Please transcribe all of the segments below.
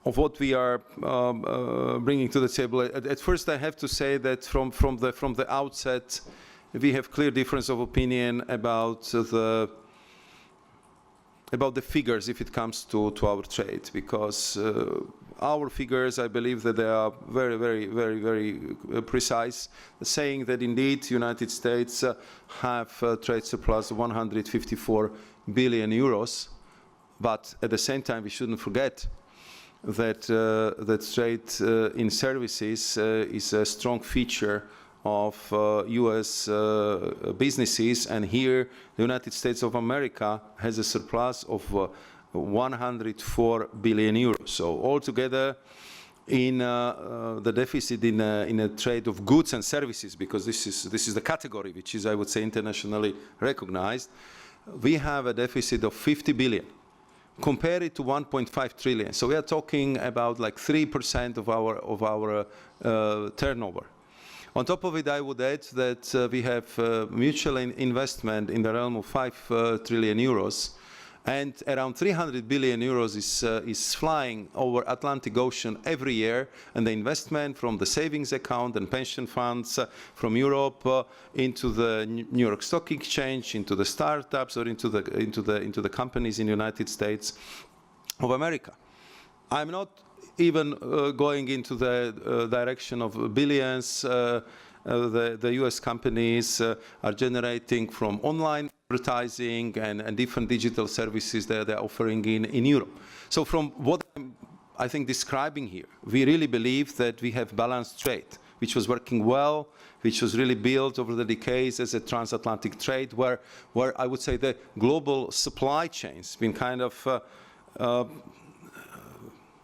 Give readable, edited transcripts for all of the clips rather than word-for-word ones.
of what we are bringing to the table. At first, I have to say that from the outset, we have clear difference of opinion about the figures if it comes to our trade, because our figures, I believe that they are very, very, very, very precise, saying that indeed the United States have a trade surplus of 154 billion euros, but at the same time we shouldn't forget that trade in services is a strong feature of US businesses, and here the United States of America has a surplus of 104 billion euros. So altogether, in the deficit in a trade of goods and services, because this is the category which is, I would say, internationally recognized, we have a deficit of 50 billion. Compare it to 1.5 trillion. So we are talking about like 3% of our turnover. On top of it, I would add that we have mutual investment in the realm of 5 trillion euros, and around 300 billion euros is flying over Atlantic Ocean every year, and the investment from the savings account and pension funds from Europe into the New York Stock Exchange, into the startups, or into the companies in the United States of America. I'm not even going into the direction of billions. The US companies are generating from online advertising and different digital services that they're offering in Europe. So from what I'm, I think, describing here, we really believe that we have balanced trade, which was working well, which was really built over the decades as a transatlantic trade, where I would say the global supply chains been kind of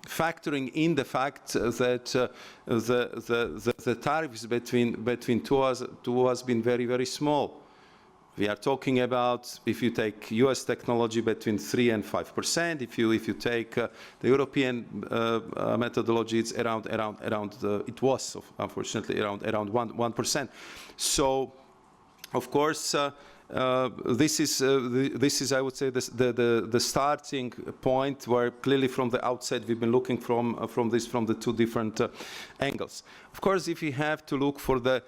factoring in the fact that the tariffs between two has been very, very small. We are talking about, if you take US technology, between 3 and 5%. If you take the European methodology, it's around it was unfortunately around 1%. So, of course, this is I would say the starting point, where clearly from the outset we've been looking from the two different angles. Of course, if we have to look for the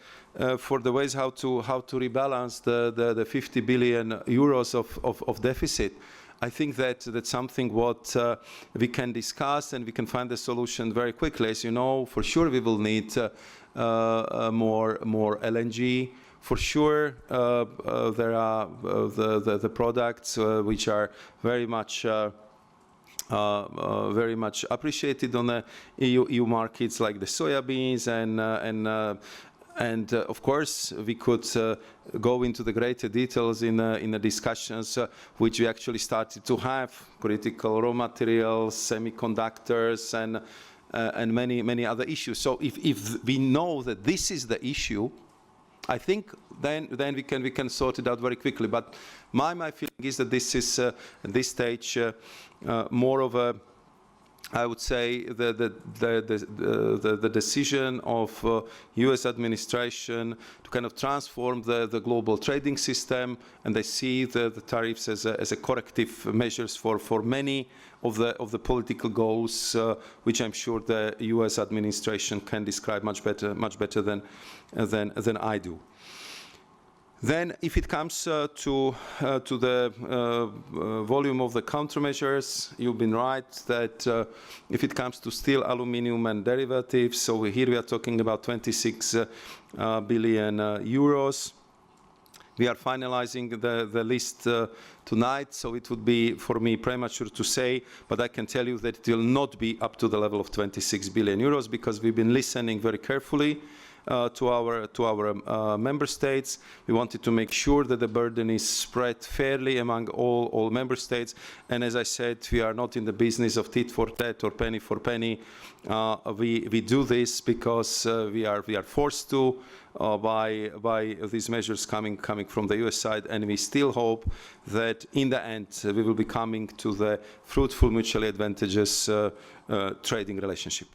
ways how to rebalance the 50 billion euros of deficit, I think that's something what we can discuss, and we can find a solution very quickly. As you know, for sure we will need more LNG. For sure, there are the products which are very much appreciated on the EU markets, like the soya beans, and of course we could go into the greater details in the discussions which we actually started to have: critical raw materials, semiconductors, and many other issues. So if we know that this is the issue, I think then we can sort it out very quickly. But my feeling is that this is at this stage more of a, I would say, the decision of U.S. administration to kind of transform the global trading system, and they see the tariffs as a corrective measures for many of the political goals, which I'm sure the U.S. administration can describe much better than I do. Then, if it comes to the volume of the countermeasures, you've been right that if it comes to steel, aluminium, and derivatives, so here we are talking about 26 billion euros. We are finalizing the list tonight, so it would be, for me, premature to say, but I can tell you that it will not be up to the level of 26 billion euros, because we've been listening very carefully to our member states. We wanted to make sure that the burden is spread fairly among all member states. And as I said, we are not in the business of tit for tat or penny for penny. We do this because we are forced to by these measures coming from the US side, and we still hope that in the end we will be coming to the fruitful, mutually advantageous trading relationship.